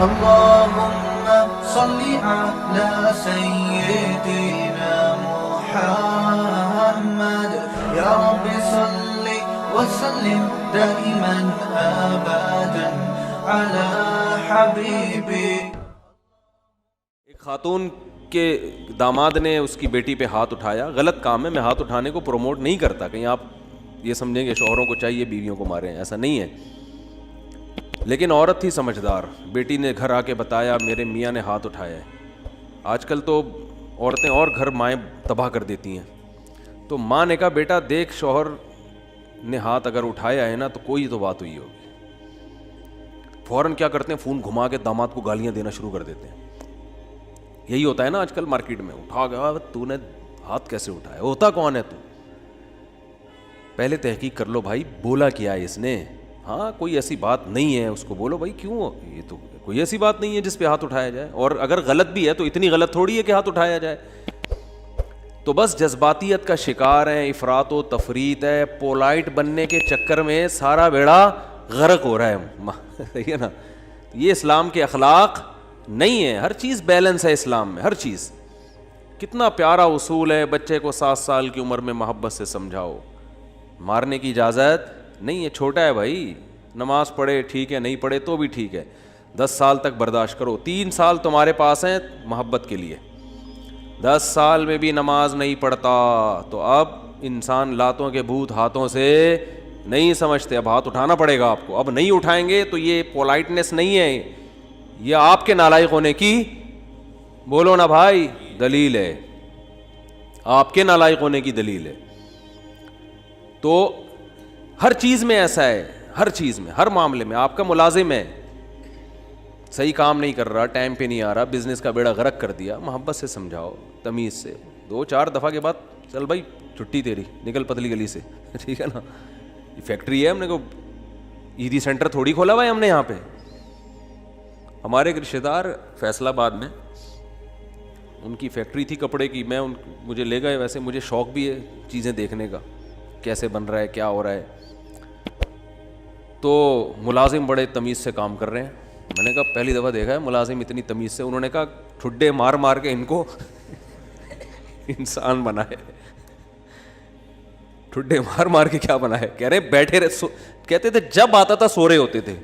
اللهم صل على سيدنا محمد يا رب صل وسلم دائما ابدا على حبيبي. ایک خاتون کے داماد نے اس کی بیٹی پہ ہاتھ اٹھایا. غلط کام ہے, میں ہاتھ اٹھانے کو پروموٹ نہیں کرتا, کہیں آپ یہ سمجھیں گے شوہروں کو چاہیے بیویوں کو ماریں, ایسا نہیں ہے. لیکن عورت تھی سمجھدار, بیٹی نے گھر آ کے بتایا میرے میاں نے ہاتھ اٹھایا ہے. آج کل تو عورتیں اور گھر مائیں تباہ کر دیتی ہیں. تو ماں نے کہا بیٹا دیکھ شوہر نے ہاتھ اگر اٹھایا ہے نا تو کوئی تو بات ہوئی ہوگی. فوراً کیا کرتے ہیں, فون گھما کے داماد کو گالیاں دینا شروع کر دیتے ہیں. یہی ہوتا ہے نا آج کل مارکیٹ میں, اٹھا گیا تو نے ہاتھ کیسے اٹھایا, ہوتا کون ہے تو. پہلے تحقیق کر لو بھائی, بولا کیا ہے اس نے. ہاں کوئی ایسی بات نہیں ہے, اس کو بولو بھائی کیوں, یہ تو کوئی ایسی بات نہیں ہے جس پہ ہاتھ اٹھایا جائے, اور اگر غلط بھی ہے تو اتنی غلط تھوڑی ہے کہ ہاتھ اٹھایا جائے. تو بس جذباتیت کا شکار ہے, افراط و تفریط ہے, پولائٹ بننے کے چکر میں سارا بیڑا غرق ہو رہا ہے. صحیح ہے نا, یہ اسلام کے اخلاق نہیں ہے. ہر چیز بیلنس ہے اسلام میں, ہر چیز. کتنا پیارا اصول ہے, بچے کو 7 سال کی عمر میں محبت سے سمجھاؤ, مارنے کی اجازت نہیں ہے. چھوٹا ہے بھائی, نماز پڑھے ٹھیک ہے, نہیں پڑھے تو بھی ٹھیک ہے, 10 سال تک برداشت کرو. 3 سال تمہارے پاس ہیں محبت کے لیے, 10 سال میں بھی نماز نہیں پڑھتا تو اب انسان لاتوں کے بھوت ہاتھوں سے نہیں سمجھتے, اب ہاتھ اٹھانا پڑے گا آپ کو. اب نہیں اٹھائیں گے تو یہ پولائٹنس نہیں ہے, یہ آپ کے نالائق ہونے کی, بولو نا بھائی, دلیل ہے, آپ کے نالائق ہونے کی دلیل ہے. تو ہر چیز میں ایسا ہے, ہر چیز میں, ہر معاملے میں. آپ کا ملازم ہے, صحیح کام نہیں کر رہا, ٹائم پہ نہیں آ رہا, بزنس کا بیڑا غرق کر دیا, محبت سے سمجھاؤ, تمیز سے. 2-4 دفعہ کے بعد چل بھائی چھٹی تیری, نکل پتلی گلی سے, ٹھیک ہے نا. یہ فیکٹری ہے, ہم نے کو ایدی سینٹر تھوڑی کھولا ہوا ہے ہم نے یہاں پہ. ہمارے ایک رشتے دار فیصل آباد میں, ان کی فیکٹری تھی کپڑے کی, مجھے لے گئے. ویسے مجھے شوق بھی ہے چیزیں دیکھنے کا, کیسے بن رہا ہے, کیا ہو رہا ہے. تو ملازم بڑے تمیز سے کام کر رہے ہیں. میں نے کہا پہلی دفعہ دیکھا ہے ملازم اتنی تمیز سے. انہوں نے کہا ٹھڈے مار مار کے ان کو انسان بنائے. ٹھڈے مار مار کے کیا بنا ہے, کہہ رہے بیٹھے رہے, کہتے تھے جب آتا تھا سو رہے ہوتے تھے,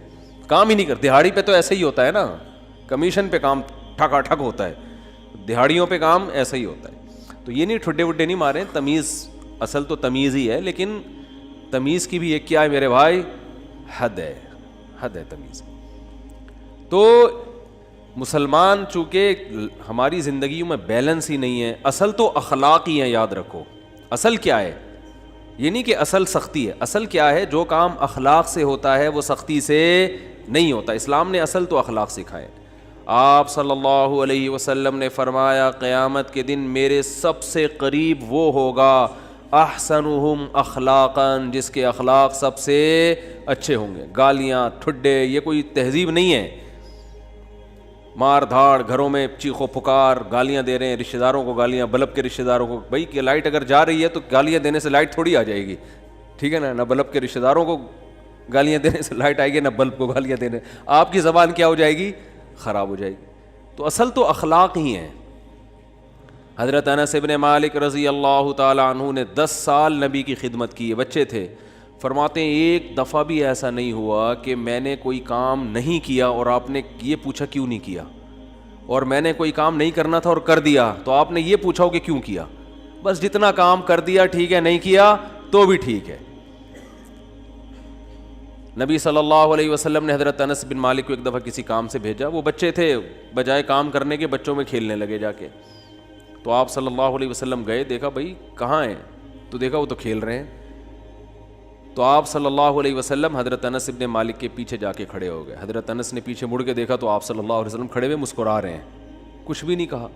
کام ہی نہیں کرتے. دہاڑی پہ تو ایسے ہی ہوتا ہے نا, کمیشن پہ کام ٹھکا ٹھک ہوتا ہے, دہاڑیوں پہ کام ایسا ہی ہوتا ہے. تو یہ نہیں ٹھڈے وڈے نہیں مارے, تمیز, اصل تو تمیز ہی ہے, لیکن تمیز کی بھی ایک کیا ہے میرے بھائی, حد ہے, حد ہے تمیز. تو مسلمان چونکہ ہماری زندگیوں میں بیلنس ہی نہیں ہے. اصل تو اخلاق ہی ہیں, یاد رکھو. اصل کیا ہے, یہ نہیں کہ اصل سختی ہے. اصل کیا ہے, جو کام اخلاق سے ہوتا ہے وہ سختی سے نہیں ہوتا. اسلام نے اصل تو اخلاق سکھائے. آپ صلی اللہ علیہ وسلم نے فرمایا قیامت کے دن میرے سب سے قریب وہ ہوگا احسنہم اخلاقا, جس کے اخلاق سب سے اچھے ہوں گے. گالیاں, ٹھڈے, یہ کوئی تہذیب نہیں ہے. مار دھاڑ, گھروں میں چیخو پکار, گالیاں دے رہے ہیں رشتہ داروں کو, گالیاں بلب کے رشتہ داروں کو. بھائی کہ لائٹ اگر جا رہی ہے تو گالیاں دینے سے لائٹ تھوڑی آ جائے گی, ٹھیک ہے نا. نہ بلب کے رشتہ داروں کو گالیاں دینے سے لائٹ آئے گی, نہ بلب کو گالیاں دینے. آپ کی زبان کیا ہو جائے گی, خراب ہو جائے گی. تو اصل تو اخلاق ہی ہیں. حضرت انس بن مالک رضی اللہ تعالی عنہ نے 10 سال نبی کی خدمت کی ہے, بچے تھے. فرماتے ہیں ایک دفعہ بھی ایسا نہیں ہوا کہ میں نے کوئی کام نہیں کیا اور آپ نے یہ پوچھا کیوں نہیں کیا, اور میں نے کوئی کام نہیں کرنا تھا اور کر دیا تو آپ نے یہ پوچھا ہو کہ کیوں کیا. بس جتنا کام کر دیا ٹھیک ہے, نہیں کیا تو بھی ٹھیک ہے. نبی صلی اللہ علیہ وسلم نے حضرت انس بن مالک کو ایک دفعہ کسی کام سے بھیجا. وہ بچے تھے, بجائے کام کرنے کے بچوں میں کھیلنے لگے جا کے. تو آپ صلی اللہ علیہ وسلم گئے, دیکھا بھائی کہاں ہیں, تو دیکھا وہ تو کھیل رہے ہیں. تو آپ صلی اللہ علیہ وسلم حضرت انس بن مالک کے پیچھے جا کے کھڑے ہو گئے. حضرت انس نے پیچھے مڑ کے دیکھا تو آپ صلی اللہ علیہ وسلم کھڑے ہوئے مسکرا رہے ہیں, کچھ بھی نہیں کہا.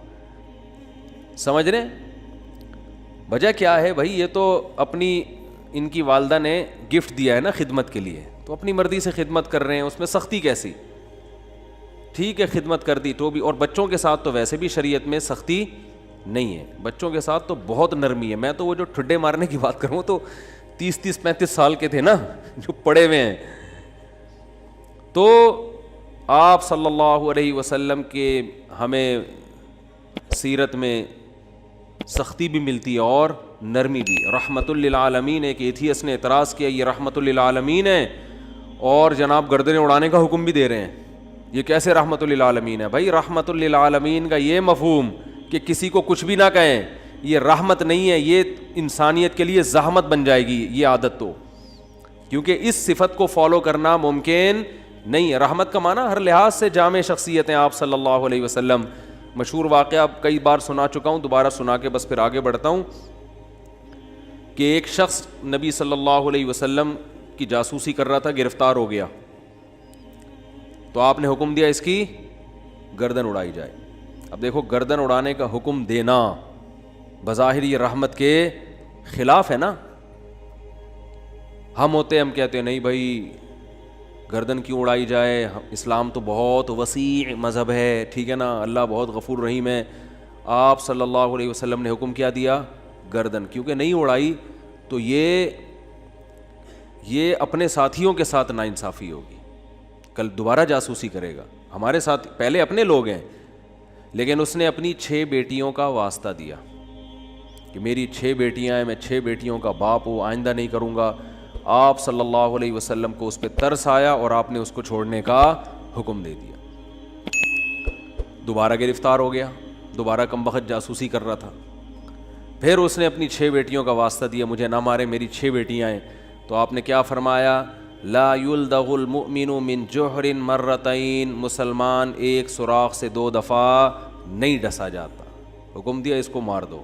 سمجھ رہے وجہ کیا ہے بھائی, یہ تو اپنی ان کی والدہ نے گفٹ دیا ہے نا خدمت کے لیے, تو اپنی مرضی سے خدمت کر رہے ہیں, اس میں سختی کیسی. ٹھیک ہے خدمت کر دی تو بھی, اور بچوں کے ساتھ تو ویسے بھی شریعت میں سختی نہیں ہے, بچوں کے ساتھ تو بہت نرمی ہے. میں تو وہ جو ٹھڈے مارنے کی بات کروں تو 30-35 سال کے تھے نا جو پڑے ہوئے ہیں. تو آپ صلی اللہ علیہ وسلم کے ہمیں سیرت میں سختی بھی ملتی ہے اور نرمی بھی. رحمت للعالمین. ایک ایتھیس نے اعتراض کیا یہ رحمت للعالمین ہے اور جناب گردنیں اڑانے کا حکم بھی دے رہے ہیں, یہ کیسے رحمت للعالمین ہے؟ بھائی رحمت للعالمین کا یہ مفہوم کہ کسی کو کچھ بھی نہ کہیں یہ رحمت نہیں ہے, یہ انسانیت کے لیے زحمت بن جائے گی یہ عادت, تو کیونکہ اس صفت کو فالو کرنا ممکن نہیں ہے. رحمت کا معنی ہر لحاظ سے جامع شخصیت ہیں آپ صلی اللہ علیہ وسلم. مشہور واقعہ کئی بار سنا چکا ہوں, دوبارہ سنا کے بس پھر آگے بڑھتا ہوں, کہ ایک شخص نبی صلی اللہ علیہ وسلم کی جاسوسی کر رہا تھا, گرفتار ہو گیا, تو آپ نے حکم دیا اس کی گردن اڑائی جائے. اب دیکھو گردن اڑانے کا حکم دینا بظاہر یہ رحمت کے خلاف ہے نا. ہم ہوتے ہم کہتے ہیں نہیں بھائی گردن کیوں اڑائی جائے, اسلام تو بہت وسیع مذہب ہے, ٹھیک ہے نا, اللہ بہت غفور رحیم ہے. آپ صلی اللہ علیہ وسلم نے حکم کیا دیا گردن, کیونکہ نہیں اڑائی تو یہ اپنے ساتھیوں کے ساتھ ناانصافی ہوگی, کل دوبارہ جاسوسی کرے گا. ہمارے ساتھ پہلے اپنے لوگ ہیں, لیکن اس نے اپنی 6 بیٹیوں کا واسطہ دیا کہ میری 6 بیٹیاں ہیں, میں 6 بیٹیوں کا باپ ہوں, آئندہ نہیں کروں گا. آپ صلی اللہ علیہ وسلم کو اس پہ ترس آیا اور آپ نے اس کو چھوڑنے کا حکم دے دیا. دوبارہ گرفتار ہو گیا, دوبارہ کمبخت جاسوسی کر رہا تھا. پھر اس نے اپنی 6 بیٹیوں کا واسطہ دیا, مجھے نہ مارے, میری 6 بیٹیاں ہیں. تو آپ نے کیا فرمایا؟ لا یلدغ المؤمن من جوہر مرتین. مسلمان ایک سوراخ سے 2 دفعہ نہیں ڈسا جاتا. حکم دیا اس کو مار دو,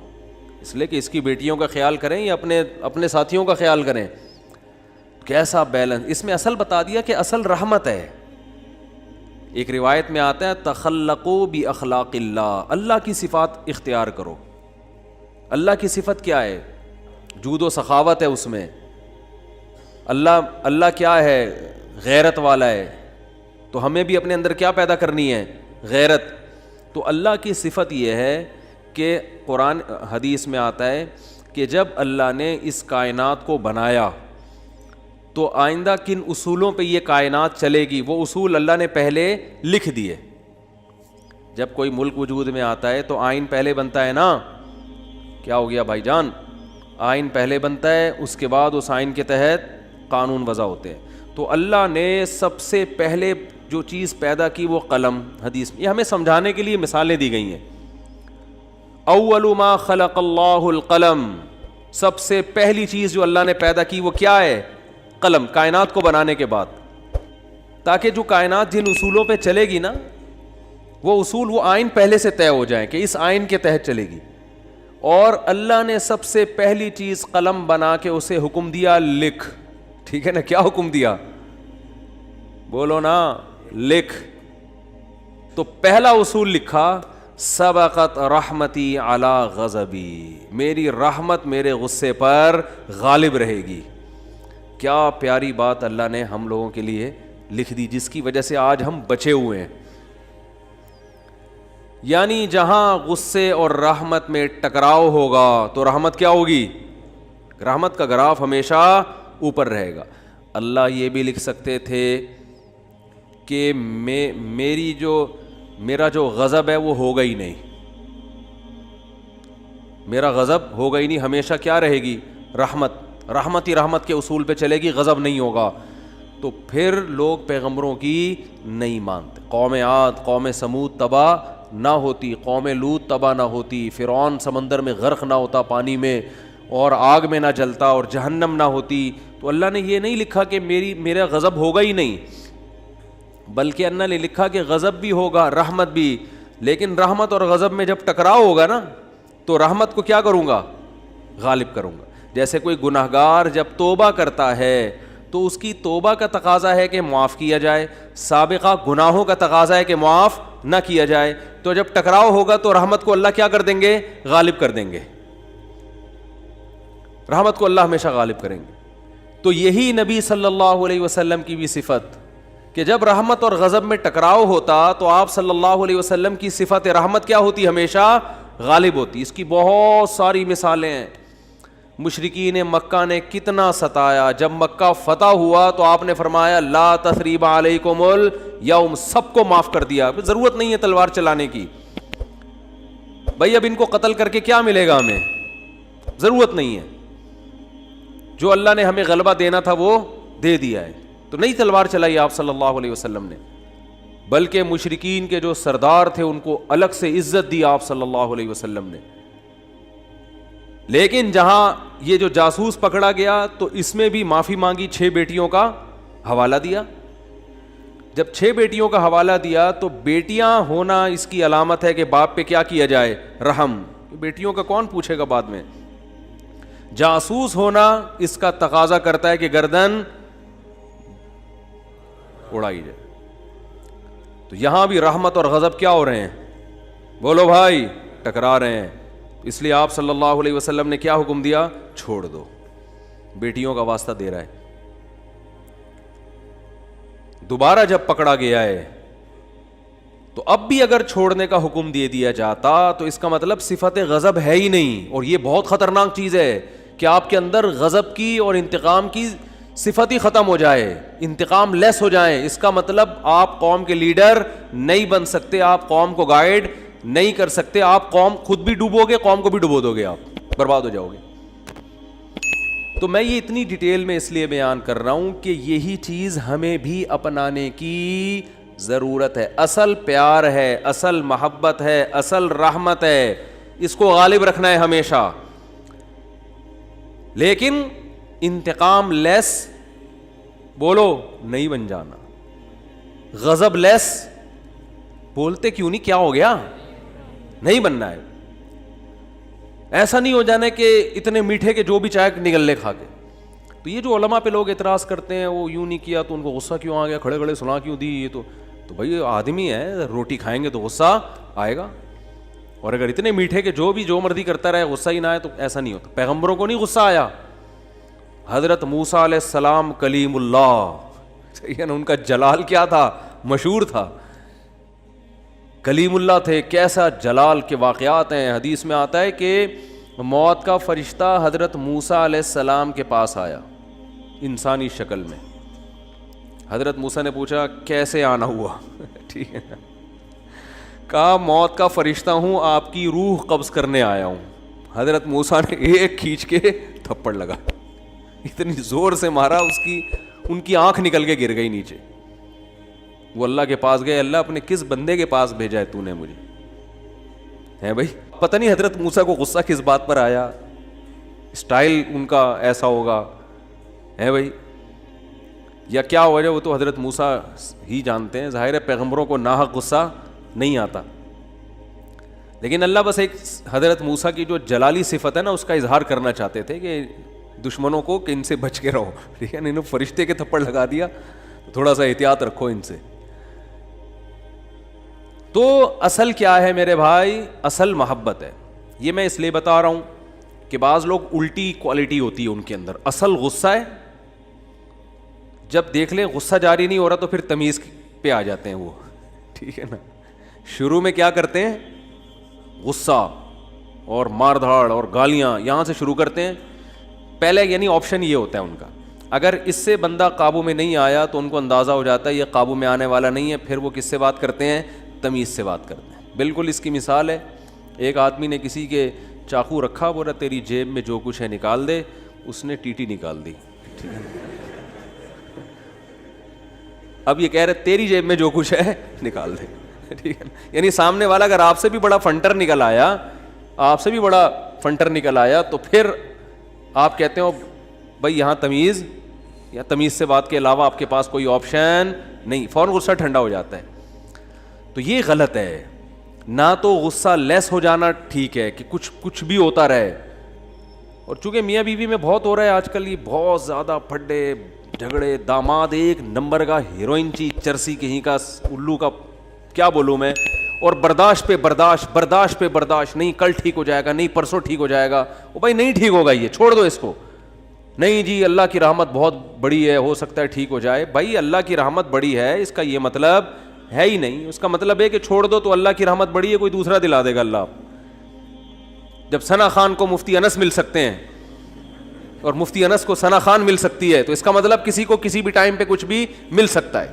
اس لیے کہ اس کی بیٹیوں کا خیال کریں یا اپنے ساتھیوں کا خیال کریں. کیسا بیلنس اس میں, اصل بتا دیا کہ اصل رحمت ہے. ایک روایت میں آتا ہے تخلقوا باخلاق اللہ, اللہ کی صفات اختیار کرو. اللہ کی صفت کیا ہے؟ جود و سخاوت ہے اس میں. اللہ کیا ہے؟ غیرت والا ہے. تو ہمیں بھی اپنے اندر کیا پیدا کرنی ہے؟ غیرت. تو اللہ کی صفت یہ ہے کہ قرآن حدیث میں آتا ہے کہ جب اللہ نے اس کائنات کو بنایا تو آئندہ کن اصولوں پہ یہ کائنات چلے گی, وہ اصول اللہ نے پہلے لکھ دیے. جب کوئی ملک وجود میں آتا ہے تو آئین پہلے بنتا ہے نا. کیا ہو گیا بھائی جان؟ آئین پہلے بنتا ہے, اس کے بعد اس آئین کے تحت قانون وضع ہوتے ہیں. تو اللہ نے سب سے پہلے جو چیز پیدا کی وہ قلم. حدیث میں یہ ہمیں سمجھانے کے لیے مثالیں دی گئی ہیں. اول ما خلق اللہ القلم, سب سے پہلی چیز جو اللہ نے پیدا کی وہ کیا ہے؟ قلم. کائنات کو بنانے کے بعد, تاکہ جو کائنات جن اصولوں پہ چلے گی نا وہ اصول, وہ آئین پہلے سے طے ہو جائیں کہ اس آئین کے تحت چلے گی. اور اللہ نے سب سے پہلی چیز قلم بنا کے اسے حکم دیا لکھ. ٹھیک ہے نا, کیا حکم دیا؟ بولو نا, لکھ. تو پہلا اصول لکھا سبقت رحمتی علی غضبی, میری رحمت میرے غصے پر غالب رہے گی. کیا پیاری بات اللہ نے ہم لوگوں کے لیے لکھ دی, جس کی وجہ سے آج ہم بچے ہوئے ہیں. یعنی جہاں غصے اور رحمت میں ٹکراؤ ہوگا تو رحمت کیا ہوگی؟ رحمت کا گراف ہمیشہ اوپر رہے گا. اللہ یہ بھی لکھ سکتے تھے کہ میرا جو غضب ہے وہ ہوگا ہی نہیں, میرا غضب ہوگا ہی نہیں, ہمیشہ کیا رہے گی؟ رحمت. رحمت ہی رحمت کے اصول پہ چلے گی, غضب نہیں ہوگا. تو پھر لوگ پیغمبروں کی نہیں مانتے. قوم عاد, قوم سمود تباہ نہ ہوتی, قوم لوط تباہ نہ ہوتی, فرعون سمندر میں غرق نہ ہوتا پانی میں اور آگ میں نہ جلتا اور جہنم نہ ہوتی. تو اللہ نے یہ نہیں لکھا کہ میرا غضب ہوگا ہی نہیں, بلکہ اللہ نے لکھا کہ غضب بھی ہوگا, رحمت بھی. لیکن رحمت اور غضب میں جب ٹکراؤ ہوگا نا تو رحمت کو کیا کروں گا؟ غالب کروں گا. جیسے کوئی گناہگار جب توبہ کرتا ہے تو اس کی توبہ کا تقاضا ہے کہ معاف کیا جائے, سابقہ گناہوں کا تقاضا ہے کہ معاف نہ کیا جائے. تو جب ٹکراؤ ہوگا تو رحمت کو اللہ کیا کر دیں گے؟ غالب کر دیں گے. رحمت کو اللہ ہمیشہ غالب کریں گے. تو یہی نبی صلی اللہ علیہ وسلم کی بھی صفت کہ جب رحمت اور غضب میں ٹکراؤ ہوتا تو آپ صلی اللہ علیہ وسلم کی صفت رحمت کیا ہوتی؟ ہمیشہ غالب ہوتی. اس کی بہت ساری مثالیں ہیں. مشرکین مکہ نے کتنا ستایا. جب مکہ فتح ہوا تو آپ نے فرمایا لا تثریب علیکم الیوم, سب کو معاف کر دیا, ضرورت نہیں ہے تلوار چلانے کی. بھائی اب ان کو قتل کر کے کیا ملے گا ہمیں, ضرورت نہیں ہے. جو اللہ نے ہمیں غلبہ دینا تھا وہ دے دیا ہے. تو نہیں تلوار چلائی آپ صلی اللہ علیہ وسلم نے, بلکہ مشرکین کے جو سردار تھے ان کو الگ سے عزت دی آپ صلی اللہ علیہ وسلم نے. لیکن جہاں یہ جو جاسوس پکڑا گیا تو اس میں بھی معافی مانگی, 6 بیٹیوں کا حوالہ دیا. جب 6 بیٹیوں کا حوالہ دیا تو بیٹیاں ہونا اس کی علامت ہے کہ باپ پہ کیا کیا جائے, رحم. بیٹیوں کا کون پوچھے گا بعد میں. جاسوس ہونا اس کا تقاضا کرتا ہے کہ گردن اڑائی جائے. تو یہاں بھی رحمت اور غضب کیا ہو رہے ہیں, بولو بھائی, ٹکرا رہے ہیں. اس لیے آپ صلی اللہ علیہ وسلم نے کیا حکم دیا, چھوڑ دو. بیٹیوں کا واسطہ دے رہا ہے. دوبارہ جب پکڑا گیا ہے تو اب بھی اگر چھوڑنے کا حکم دے دیا جاتا تو اس کا مطلب صفت غضب ہے ہی نہیں. اور یہ بہت خطرناک چیز ہے کہ آپ کے اندر غضب کی اور انتقام کی صفت ہی ختم ہو جائے, انتقام لیس ہو جائیں. اس کا مطلب آپ قوم کے لیڈر نہیں بن سکتے, آپ قوم کو گائیڈ نہیں کر سکتے, آپ قوم خود بھی ڈوبو گے, قوم کو بھی ڈبو دو گے, آپ برباد ہو جاؤ گے. تو میں یہ اتنی ڈیٹیل میں اس لیے بیان کر رہا ہوں کہ یہی چیز ہمیں بھی اپنانے کی ضرورت ہے. اصل پیار ہے, اصل محبت ہے, اصل رحمت ہے, اس کو غالب رکھنا ہے ہمیشہ. لیکن انتقام لیس بولو نہیں بن جانا, غضب لیس بولتے کیوں نہیں, کیا ہو گیا, نہیں بننا ہے. ایسا نہیں ہو جانا کہ اتنے میٹھے کے جو بھی چائے نگل لے کھا کے. تو یہ جو علماء پہ لوگ اعتراض کرتے ہیں وہ یوں نہیں کیا تو ان کو غصہ کیوں آ گیا, کھڑے کھڑے سنا کیوں دی, یہ تو بھائی آدمی ہے, روٹی کھائیں گے تو غصہ آئے گا. اور اگر اتنے میٹھے کہ جو بھی جو مرضی کرتا رہے غصہ ہی نہ آئے تو ایسا نہیں ہوتا. پیغمبروں کو نہیں غصہ آیا. حضرت موسیٰ علیہ السلام کلیم اللہ, صحیح ہے نا, ان کا جلال کیا تھا, مشہور تھا, کلیم اللہ تھے. کیسا جلال کے واقعات ہیں. حدیث میں آتا ہے کہ موت کا فرشتہ حضرت موسیٰ علیہ السلام کے پاس آیا انسانی شکل میں. حضرت موسیٰ نے پوچھا کیسے آنا ہوا, ٹھیک ہے, کہا موت کا فرشتہ ہوں, آپ کی روح قبض کرنے آیا ہوں. حضرت موسیٰ نے ایک کھینچ کے تھپڑ لگا, اتنی زور سے مارا ان کی آنکھ نکل کے گر گئی نیچے. وہ اللہ کے پاس گئے, اللہ اپنے کس بندے کے پاس بھیجا ہے تو نے مجھے, ہے بھائی. پتہ نہیں حضرت موسیٰ کو غصہ کس بات پر آیا, اسٹائل ان کا ایسا ہوگا, ہے بھائی, یا کیا وجہ, وہ تو حضرت موسیٰ ہی جانتے ہیں. ظاہر ہے پیغمبروں کو ناحق غصہ نہیں آتا, لیکن اللہ بس ایک حضرت موسیٰ کی جو جلالی صفت ہے نا اس کا اظہار کرنا چاہتے تھے کہ دشمنوں کو کہ ان سے بچ کے رہو, ٹھیک ہے. انہوں فرشتے کے تھپڑ لگا دیا, تھوڑا سا احتیاط رکھو ان سے. تو اصل کیا ہے میرے بھائی, اصل محبت ہے. یہ میں اس لیے بتا رہا ہوں کہ بعض لوگ الٹی کوالٹی ہوتی ہے ان کے اندر. اصل غصہ ہے, جب دیکھ لیں غصہ جاری نہیں ہو رہا تو پھر تمیز پہ آ جاتے ہیں وہ, ٹھیک ہے نا. شروع میں کیا کرتے ہیں, غصہ اور مار دھاڑ اور گالیاں یہاں سے شروع کرتے ہیں پہلے, یعنی آپشن یہ ہوتا ہے ان کا. اگر اس سے بندہ قابو میں نہیں آیا تو ان کو اندازہ ہو جاتا ہے یہ قابو میں آنے والا نہیں ہے, پھر وہ کس سے بات کرتے ہیں, تمیز سے بات کرتے ہیں. بالکل اس کی مثال ہے, ایک آدمی نے کسی کے چاقو رکھا, بولا تیری جیب میں جو کچھ ہے نکال دے, اس نے ٹیٹی نکال دی, ٹھیک ہے. اب یہ کہہ رہے تیری جیب میں جو کچھ ہے نکال دے, ٹھیک ہے. یعنی سامنے والا اگر آپ سے بھی بڑا فنٹر نکل آیا, آپ سے بھی بڑا فنٹر نکل آیا تو پھر آپ کہتے ہو بھائی یہاں تمیز, یا تمیز سے بات کے علاوہ آپ کے پاس کوئی آپشن نہیں, فوراً غصہ ٹھنڈا ہو جاتا ہے. تو یہ غلط ہے. نہ تو غصہ لیس ہو جانا ٹھیک ہے کہ کچھ بھی ہوتا رہے. اور چونکہ میاں بیوی میں بہت ہو رہا ہے آج کل, یہ بہت زیادہ پھڈے جھگڑے, داماد ایک نمبر کا ہیروئن چرسی کہیں کا الو کا, کیا بولوں میں, اور برداشت پہ برداشت, نہیں کل ٹھیک ہو جائے گا, نہیں پرسوں ٹھیک ہو جائے گا. وہ بھائی نہیں ٹھیک ہوگا, یہ چھوڑ دو اس کو. نہیں جی اللہ کی رحمت بہت بڑی ہے, ہو سکتا ہے ٹھیک ہو جائے. بھائی اللہ کی رحمت بڑی ہے اس کا یہ مطلب ہے ہی نہیں. اس کا مطلب ہے کہ چھوڑ دو تو اللہ کی رحمت بڑی ہے, کوئی دوسرا دلا دے گا اللہ. جب ثنا خان کو مفتی انس مل سکتے ہیں اور مفتی انس کو ثنا خان مل سکتی ہے, تو اس کا مطلب کسی کو کسی بھی ٹائم پہ کچھ بھی مل سکتا ہے.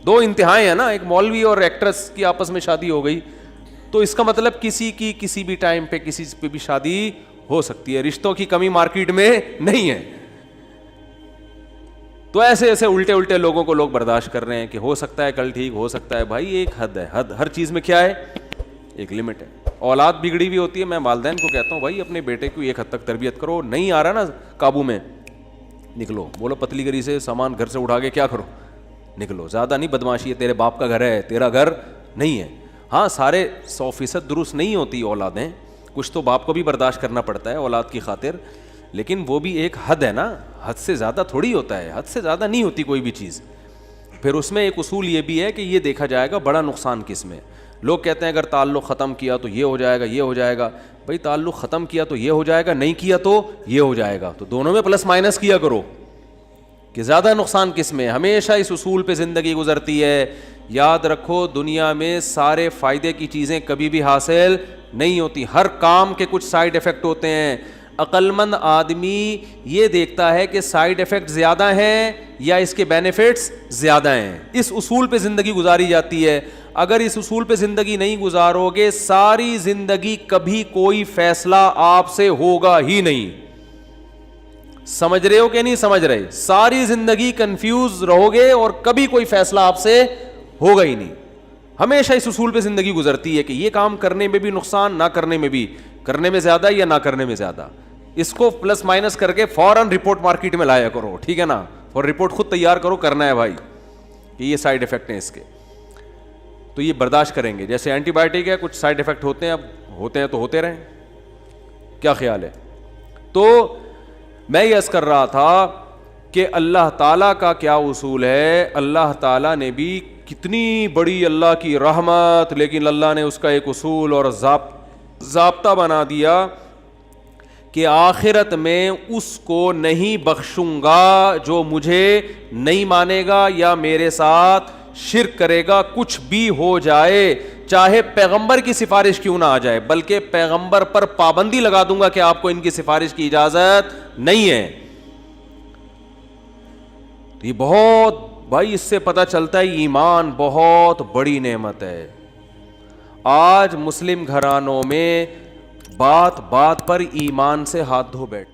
دو انتہائیں ہیں نا, ایک مولوی اور ایکٹریس کی آپس میں شادی ہو گئی, تو اس کا مطلب کسی کی کسی بھی ٹائم پہ کسی پہ بھی شادی ہو سکتی ہے. رشتوں کی کمی مارکیٹ میں نہیں ہے. تو ایسے ایسے الٹے الٹے لوگوں کو لوگ برداشت کر رہے ہیں کہ ہو سکتا ہے کل ٹھیک ہو سکتا ہے. بھائی ایک حد ہے, حد ہر چیز میں کیا ہے, ایک لمٹ ہے. اولاد بگڑی ہوئی ہوتی ہے, میں والدین کو کہتا ہوں بھائی اپنے بیٹے کو ایک حد تک تربیت کرو, نہیں آ رہا نا قابو میں, نکلو. بولو پتلی گری سے سامان گھر سے اٹھا کے کیا کرو, نکلو. زیادہ نہیں بدماشی ہے, تیرے باپ کا گھر ہے, تیرا گھر نہیں ہے. ہاں سارے 100% درست نہیں ہوتی اولادیں, کچھ تو باپ کو بھی برداشت کرنا پڑتا ہے اولاد کی خاطر, لیکن وہ بھی ایک حد ہے نا, حد سے زیادہ تھوڑی ہوتا ہے, حد سے زیادہ نہیں ہوتی کوئی بھی چیز. پھر اس میں ایک اصول یہ بھی ہے کہ یہ دیکھا جائے گا بڑا نقصان کس میں. لوگ کہتے ہیں اگر تعلق ختم کیا تو یہ ہو جائے گا, یہ ہو جائے گا. بھائی تعلق ختم کیا تو یہ ہو جائے گا, نہیں کیا تو یہ ہو جائے گا, تو دونوں میں پلس مائنس کیا کرو کہ زیادہ نقصان کس میں. ہمیشہ اس اصول پہ زندگی گزرتی ہے. یاد رکھو دنیا میں سارے فائدے کی چیزیں کبھی بھی حاصل نہیں ہوتی, ہر کام کے کچھ سائیڈ افیکٹ ہوتے ہیں. عقل مند آدمی یہ دیکھتا ہے کہ سائیڈ افیکٹ زیادہ ہیں یا اس کے بینیفٹس زیادہ ہیں. اس اصول پہ زندگی گزاری جاتی ہے. اگر اس اصول پہ زندگی نہیں گزارو گے ساری زندگی کبھی کوئی فیصلہ آپ سے ہوگا ہی نہیں. سمجھ رہے ہو کہ نہیں سمجھ رہے؟ ساری زندگی کنفیوز رہو گے اور کبھی کوئی فیصلہ آپ سے ہوگا ہی نہیں. ہمیشہ اس اصول پہ زندگی گزرتی ہے کہ یہ کام کرنے میں بھی نقصان, نہ کرنے میں بھی, کرنے میں زیادہ یا نہ کرنے میں زیادہ. اس کو پلس مائنس کر کے فوراً رپورٹ مارکیٹ میں لایا کرو, ٹھیک ہے نا, اور رپورٹ خود تیار کرو, کرنا ہے بھائی کہ یہ سائیڈ افیکٹ ہیں اس کے, تو یہ برداشت کریں گے. جیسے اینٹی بائیوٹک ہے, کچھ سائیڈ افیکٹ ہوتے ہیں, اب ہوتے ہیں تو ہوتے رہیں, کیا خیال ہے؟ تو میں یہ عرض کر رہا تھا کہ اللہ تعالیٰ کا کیا اصول ہے. اللہ تعالیٰ نے بھی کتنی بڑی اللہ کی رحمت, لیکن اللہ نے اس کا ایک اصول اور ضابطہ بنا دیا کہ آخرت میں اس کو نہیں بخشوں گا جو مجھے نہیں مانے گا یا میرے ساتھ شرک کرے گا, کچھ بھی ہو جائے, چاہے پیغمبر کی سفارش کیوں نہ آ جائے, بلکہ پیغمبر پر پابندی لگا دوں گا کہ آپ کو ان کی سفارش کی اجازت نہیں ہے. یہ بہت بھائی, اس سے پتہ چلتا ہے ایمان بہت بڑی نعمت ہے. آج مسلم گھرانوں میں بات بات پر ایمان سے ہاتھ دھو بیٹھے.